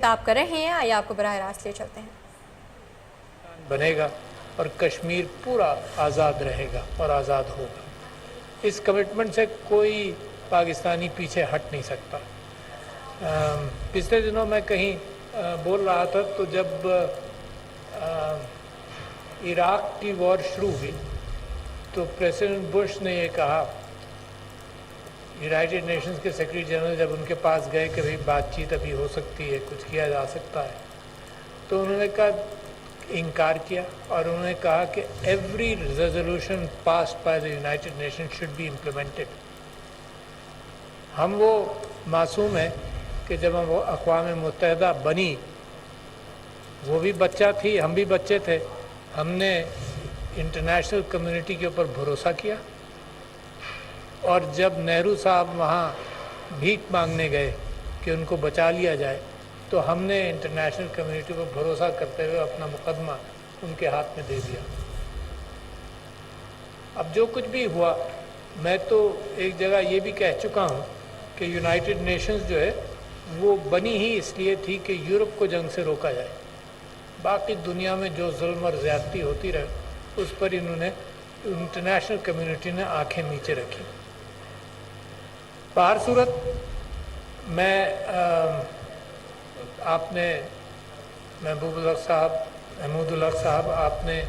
خطاب کر رہے ہیں، آئیے آپ کو براہ راست لے چلتے ہیں۔ بنے گا اور کشمیر پورا آزاد رہے گا اور آزاد ہوگا۔ اس کمٹمنٹ سے کوئی پاکستانی پیچھے ہٹ نہیں سکتا۔ پچھلے دنوں میں کہیں بول رہا تھا تو جب عراق کی وار شروع ہوئی تو پریزیڈنٹ بش نے یہ کہا، یونائٹڈ نیشنز کے سیکرٹری جنرل جب ان کے پاس گئے کہ بھئی بات چیت ابھی ہو سکتی ہے، کچھ کیا جا سکتا ہے، تو انہوں نے کہا انکار کیا اور انہوں نے کہا کہ every resolution passed by the United Nation should be implemented. ہم وہ معصوم ہیں کہ جب ہم وہ اقوام متحدہ بنی، وہ بھی بچہ تھی، ہم بھی بچے تھے، ہم نے انٹرنیشنل کمیونٹی کے اوپر بھروسہ کیا، اور جب نہرو صاحب وہاں بھیک مانگنے گئے کہ ان کو بچا لیا جائے تو ہم نے انٹرنیشنل کمیونٹی پر بھروسہ کرتے ہوئے اپنا مقدمہ ان کے ہاتھ میں دے دیا۔ اب جو کچھ بھی ہوا، میں تو ایک جگہ یہ بھی کہہ چکا ہوں کہ یونائٹڈ نیشنز جو ہے وہ بنی ہی اس لیے تھی کہ یورپ کو جنگ سے روکا جائے، باقی دنیا میں جو ظلم اور زیادتی ہوتی رہے اس پر انہوں نے انٹرنیشنل کمیونٹی نے آنکھیں نیچے رکھی۔ بہر صورت میں آپ نے محمود الحق صاحب آپ نے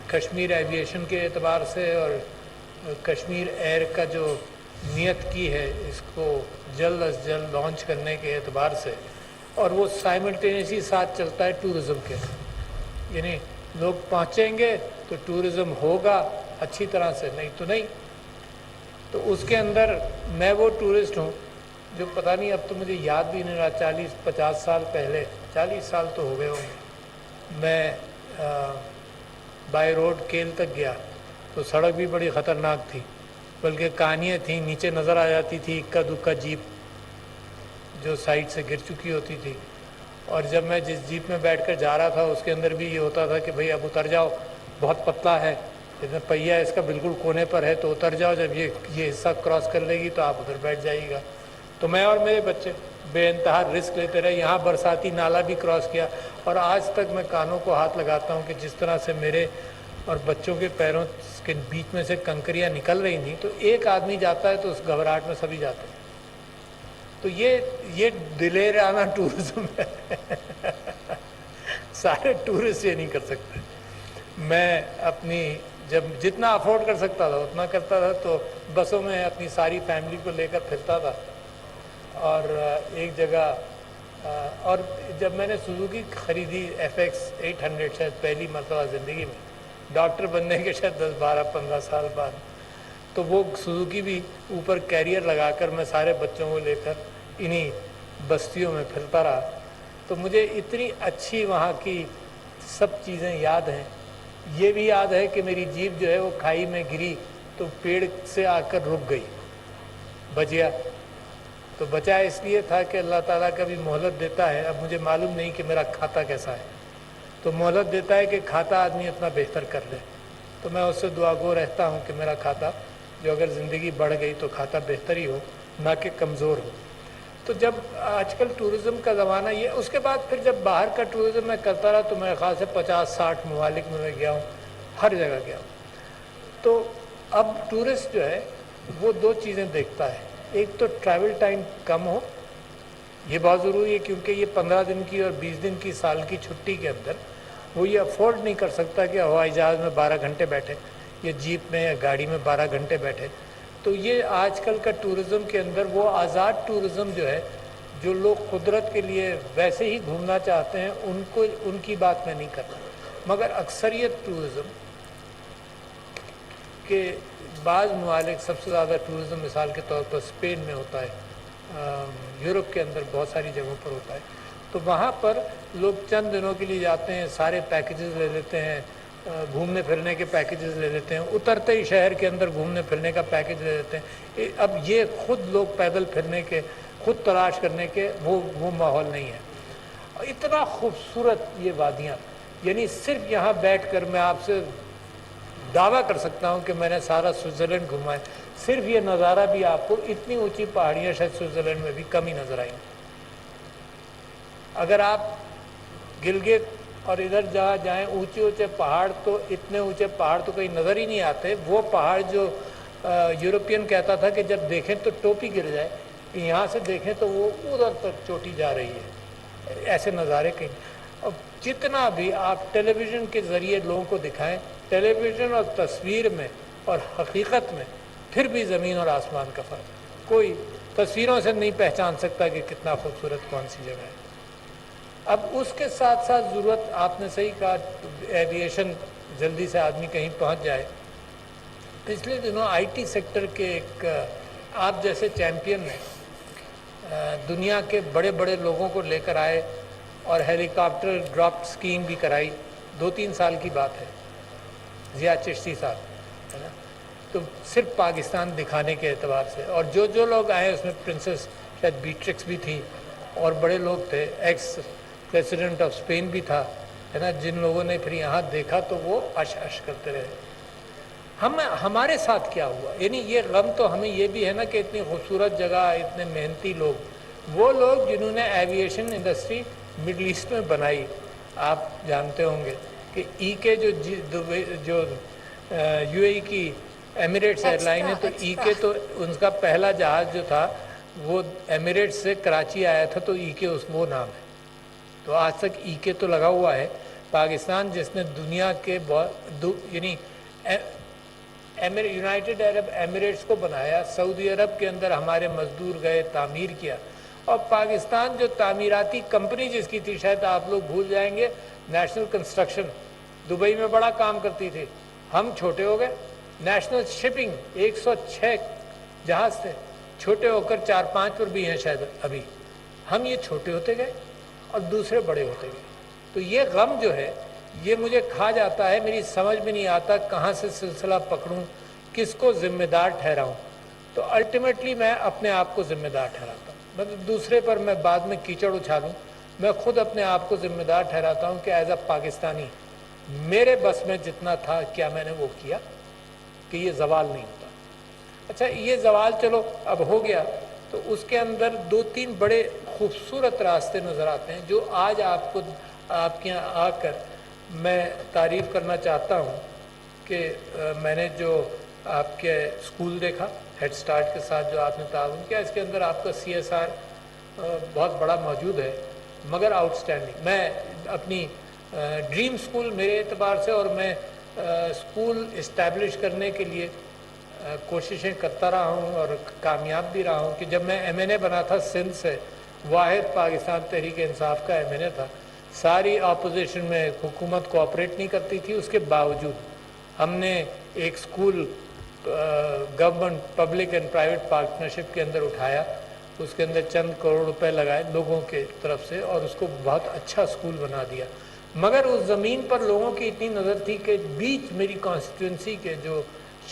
کشمیر ایویشن کے اعتبار سے اور کشمیر ایئر کا جو نیت کی ہے اس کو جلد از جلد لانچ کرنے کے اعتبار سے، اور وہ سائملٹینیسلی ساتھ چلتا ہے ٹورزم کے، یعنی لوگ پہنچیں گے تو ٹورزم ہوگا اچھی طرح سے، نہیں تو نہیں۔ تو اس کے اندر میں وہ ٹورسٹ ہوں جو پتہ نہیں، اب تو مجھے یاد بھی نہیں رہا، 40-50 سال پہلے، 40 سال تو ہو گئے ہوں گے، میں بائی روڈ کیل تک گیا تو سڑک بھی بڑی خطرناک تھی، بلکہ کہانیاں تھیں، نیچے نظر آ جاتی تھی اکا دکا جیپ جو سائڈ سے گر چکی ہوتی تھی، اور جب میں جس جیپ میں بیٹھ کر جا رہا تھا اس کے اندر بھی یہ ہوتا تھا کہ بھئی اب اتر جاؤ، بہت پتلا ہے، پہیہ اس کا بالکل کونے پر ہے تو اتر جاؤ، جب یہ حصہ کراس کر لے گی تو آپ ادھر بیٹھ جائیے گا۔ تو میں اور میرے بچے بے انتہا رسک لیتے رہے، یہاں برساتی نالا بھی کراس کیا، اور آج تک میں کانوں کو ہاتھ لگاتا ہوں کہ جس طرح سے میرے اور بچوں کے پیروں کے بیچ میں سے کنکریاں نکل رہی تھیں، تو ایک آدمی جاتا ہے تو اس گھبراہٹ میں سبھی جاتے ہیں۔ تو یہ دلیرانہ ٹورزم ہے، سارے ٹورسٹ یہ نہیں کر سکتے۔ میں اپنی جب جتنا افورڈ کر سکتا تھا اتنا کرتا تھا، تو بسوں میں اپنی ساری فیملی کو لے کر پھرتا تھا، اور ایک جگہ اور جب میں نے سوزوکی خریدی FX800 شاید پہلی مرتبہ زندگی میں، ڈاکٹر بننے کے شاید 10-12-15 سال بعد، تو وہ سوزوکی بھی اوپر کیریئر لگا کر میں سارے بچوں کو لے کر انہی بستیوں میں پھرتا رہا۔ تو مجھے اتنی اچھی وہاں کی سب چیزیں یاد ہیں۔ یہ بھی یاد ہے کہ میری جیپ جو ہے وہ کھائی میں گری تو پیڑ سے آ کر رک گئی، بچ گیا۔ تو بچا اس لیے تھا کہ اللہ تعالیٰ کبھی مہلت دیتا ہے، اب مجھے معلوم نہیں کہ میرا کھاتا کیسا ہے، تو مہلت دیتا ہے کہ کھاتا آدمی اتنا بہتر کر لے، تو میں اس سے دعا گو رہتا ہوں کہ میرا کھاتا جو اگر زندگی بڑھ گئی تو کھاتا بہتر ہی ہو، نہ کہ کمزور ہو۔ تو جب آج کل ٹورزم کا زمانہ یہ، اس کے بعد پھر جب باہر کا ٹورزم میں کرتا رہا تو میرے خیال سے 50-60 ممالک میں گیا ہوں، ہر جگہ گیا ہوں۔ تو اب ٹورسٹ جو ہے وہ دو چیزیں دیکھتا ہے، ایک تو ٹریول ٹائم کم ہو، یہ بہت ضروری ہے، کیونکہ یہ 15 دن کی اور 20 دن کی سال کی چھٹی کے اندر وہ یہ افورڈ نہیں کر سکتا کہ ہوائی جہاز میں 12 گھنٹے بیٹھے یا جیپ میں یا گاڑی میں 12 گھنٹے بیٹھے۔ تو یہ آج کل کا ٹورزم کے اندر وہ آزاد ٹورزم جو ہے، جو لوگ قدرت کے لیے ویسے ہی گھومنا چاہتے ہیں، ان کی بات میں نہیں کرتا، مگر اکثریت ٹورزم کہ بعض ممالک سب سے زیادہ ٹورزم مثال کے طور پر اسپین میں ہوتا ہے، یورپ کے اندر بہت ساری جگہوں پر ہوتا ہے، تو وہاں پر لوگ چند دنوں کے لیے جاتے ہیں، سارے پیکیجز لے لیتے ہیں، گھومنے پھرنے کے پیکیجز لے لیتے ہیں، اترتے ہی شہر کے اندر گھومنے پھرنے کا پیکیج لے لیتے ہیں۔ اب یہ خود لوگ پیدل پھرنے کے، خود تلاش کرنے کے وہ ماحول نہیں ہے۔ اتنا خوبصورت یہ وادیاں، یعنی صرف یہاں بیٹھ کر میں آپ سے دعویٰ کر سکتا ہوں کہ میں نے سارا سوئٹزرلینڈ گھوما ہے، صرف یہ نظارہ بھی آپ کو، اتنی اونچی پہاڑیاں شاید سوئٹزرلینڈ میں بھی کم ہی نظر آئیں۔ اگر آپ گلگت اور ادھر جہاں جائیں اونچے اونچے پہاڑ، تو اتنے اونچے پہاڑ تو کہیں نظر ہی نہیں آتے. وہ پہاڑ جو یورپین کہتا تھا کہ جب دیکھیں تو ٹوپی گر جائے، یہاں سے دیکھیں تو وہ ادھر تک چوٹی جا رہی ہے. ایسے نظارے کہیں. اب جتنا بھی آپ ٹیلی ویژن کے ذریعے لوگوں کو دکھائیں، ٹیلی ویژن اور تصویر میں اور حقیقت میں پھر بھی زمین اور آسمان کا فرق ہے. کوئی تصویروں سے نہیں پہچان سکتا کہ کتنا خوبصورت کون سی جگہ ہے. اب اس کے ساتھ ساتھ ضرورت، آپ نے صحیح کہا، ایویشن جلدی سے آدمی کہیں پہنچ جائے. پچھلے دنوں آئی ٹی سیکٹر کے ایک آپ جیسے چیمپئن نے دنیا کے بڑے بڑے لوگوں کو لے کر آئے اور ہیلی کاپٹر ڈراپ اسکیم بھی کرائی. 2-3 سال کی بات ہے، ضیاء چشتی صاحب ہے نا. تو صرف پاکستان دکھانے کے اعتبار سے، اور جو لوگ آئے اس میں پرنسس شاید بیٹرکس بھی تھی اور بڑے لوگ تھے، ایکس پریسیڈنٹ آف اسپین بھی تھا ہے نا. جن لوگوں نے پھر یہاں دیکھا تو وہ اش کرتے رہے. ہمارے ساتھ کیا ہوا؟ یعنی یہ غم تو ہمیں یہ بھی ہے نا کہ اتنی خوبصورت جگہ، اتنے محنتی لوگ، وہ لوگ جنہوں نے ایویشن انڈسٹری مڈل ایسٹ میں بنائی. آپ جانتے ہوں گے کہ ای کے جو یو اے ای کی ایمریٹس ایئر لائن ہے، تو ای کے تو ان کا پہلا جہاز جو تھا وہ ایمریٹس سے کراچی آیا تھا، تو ای کے وہ نام ہے. تو آج تک ای کے تو لگا ہوا ہے. پاکستان جس نے دنیا کے یعنی یونائٹڈ عرب ایمریٹس کو بنایا، سعودی عرب کے اندر ہمارے مزدور گئے، تعمیر کیا. اور پاکستان جو تعمیراتی کمپنی جس کی تھی، شاید آپ لوگ بھول جائیں گے، نیشنل کنسٹرکشن دبئی میں بڑا کام کرتی تھی. ہم چھوٹے ہو گئے. نیشنل شپنگ 106 جہاز تھے، چھوٹے ہو کر 4-5 پر بھی ہیں شاید ابھی. ہم یہ چھوٹے ہوتے گئے اور دوسرے بڑے ہوتے گئے. تو یہ غم جو ہے یہ مجھے کھا جاتا ہے. میری سمجھ میں نہیں آتا کہاں سے سلسلہ پکڑوں، کس کو ذمہ دار ٹھہراؤں. تو الٹیمیٹلی میں اپنے آپ کو ذمہ دار ٹھہراتا ہوں. مطلب دوسرے پر میں بعد میں کیچڑ اچھالوں، میں خود اپنے آپ کو ذمہ دار ٹھہراتا ہوں کہ ایز اے پاکستانی میرے بس میں جتنا تھا کیا میں نے وہ کیا کہ یہ زوال نہیں ہوتا. اچھا یہ زوال چلو اب ہو گیا، تو اس کے اندر 2-3 بڑے خوبصورت راستے نظر آتے ہیں جو آج آپ کے یہاں آ کر میں تعریف کرنا چاہتا ہوں. کہ میں نے جو آپ کے اسکول دیکھا، ہیڈ سٹارٹ کے ساتھ جو آپ نے تعاون کیا، اس کے اندر آپ کا CSR بہت بڑا موجود ہے، مگر آؤٹ سٹینڈنگ. میں اپنی ڈریم اسکول میرے اعتبار سے، اور میں اسکول اسٹیبلش کرنے کے لیے کوششیں کرتا رہا ہوں اور کامیاب بھی رہا ہوں. کہ جب میں MNA بنا تھا سندھ سے، واحد پاکستان تحریک انصاف کا MNA تھا. ساری اپوزیشن میں حکومت کوآپریٹ نہیں کرتی تھی، اس کے باوجود ہم نے ایک school government public and private partnership کے اندر اٹھایا. اس کے اندر چند کروڑ روپے لگائے لوگوں کے طرف سے، اور اس کو بہت اچھا اسکول بنا دیا. مگر اس زمین پر لوگوں کی اتنی نظر تھی کہ بیچ میری کانسٹیٹوئنسی کے جو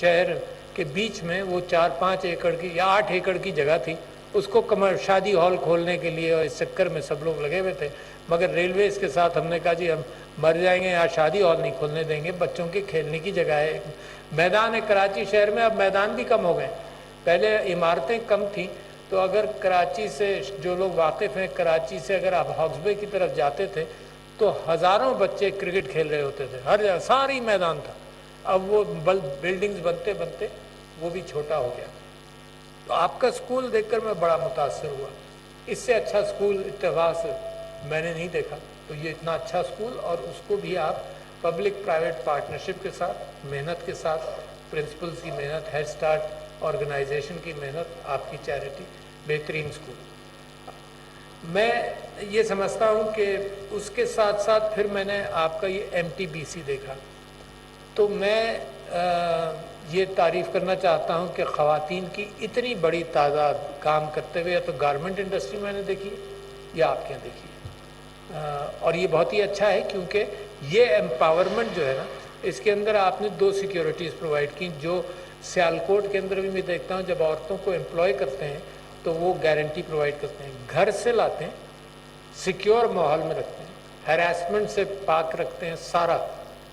شہر کے بیچ میں وہ 4-5 ایکڑ کی یا 8 ایکڑ کی جگہ تھی. اس کو شادی ہال کھولنے کے لیے، اور اس چکر میں سب لوگ لگے ہوئے تھے. مگر ریلویز کے ساتھ ہم نے کہا جی ہم مر جائیں گے، یہاں شادی ہال نہیں کھولنے دیں گے، بچوں کے کھیلنے کی جگہ ہے. میدان ہے کراچی شہر میں، اب میدان بھی کم ہو گئے. پہلے عمارتیں کم تھیں، تو اگر کراچی سے جو لوگ واقف ہیں، کراچی سے اگر آپ ہاکس بے کی طرف جاتے تھے تو ہزاروں بچے کرکٹ کھیل رہے ہوتے تھے، ہر جگہ ساری میدان تھا. اب وہ بلڈنگز بنتے بنتے وہ بھی چھوٹا ہو گیا. تو آپ کا اسکول دیکھ کر میں بڑا متاثر ہوا. اس سے اچھا اسکول اتفاق سے میں نے نہیں دیکھا. تو یہ اتنا اچھا اسکول، اور اس کو بھی آپ پبلک پرائیویٹ پارٹنرشپ کے ساتھ، محنت کے ساتھ، پرنسپلز کی محنت، ہیڈ سٹارٹ آرگنائزیشن کی محنت، آپ کی چیریٹی، بہترین اسکول. میں یہ سمجھتا ہوں کہ اس کے ساتھ ساتھ پھر میں نے آپ کا یہ MTBC دیکھا. تو میں یہ تعریف کرنا چاہتا ہوں کہ خواتین کی اتنی بڑی تعداد کام کرتے ہوئے، یا تو گارمنٹ انڈسٹری میں نے دیکھی یا آپ کے یہاں دیکھی ہے. اور یہ بہت ہی اچھا ہے، کیونکہ یہ امپاورمنٹ جو ہے نا، اس کے اندر آپ نے 2 سیکیورٹیز پرووائڈ کی. جو سیالکوٹ کے اندر بھی میں دیکھتا ہوں جب عورتوں کو امپلائی کرتے ہیں تو وہ گارنٹی پرووائڈ کرتے ہیں، گھر سے لاتے ہیں، سیکیور ماحول میں رکھتے ہیں، ہراسمنٹ سے پاک رکھتے ہیں سارا،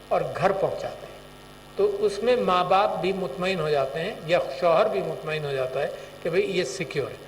اور گھر پہنچاتے ہیں. تو اس میں ماں باپ بھی مطمئن ہو جاتے ہیں، یا شوہر بھی مطمئن ہو جاتا ہے کہ بھئی یہ سیکیور ہے.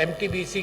MTBC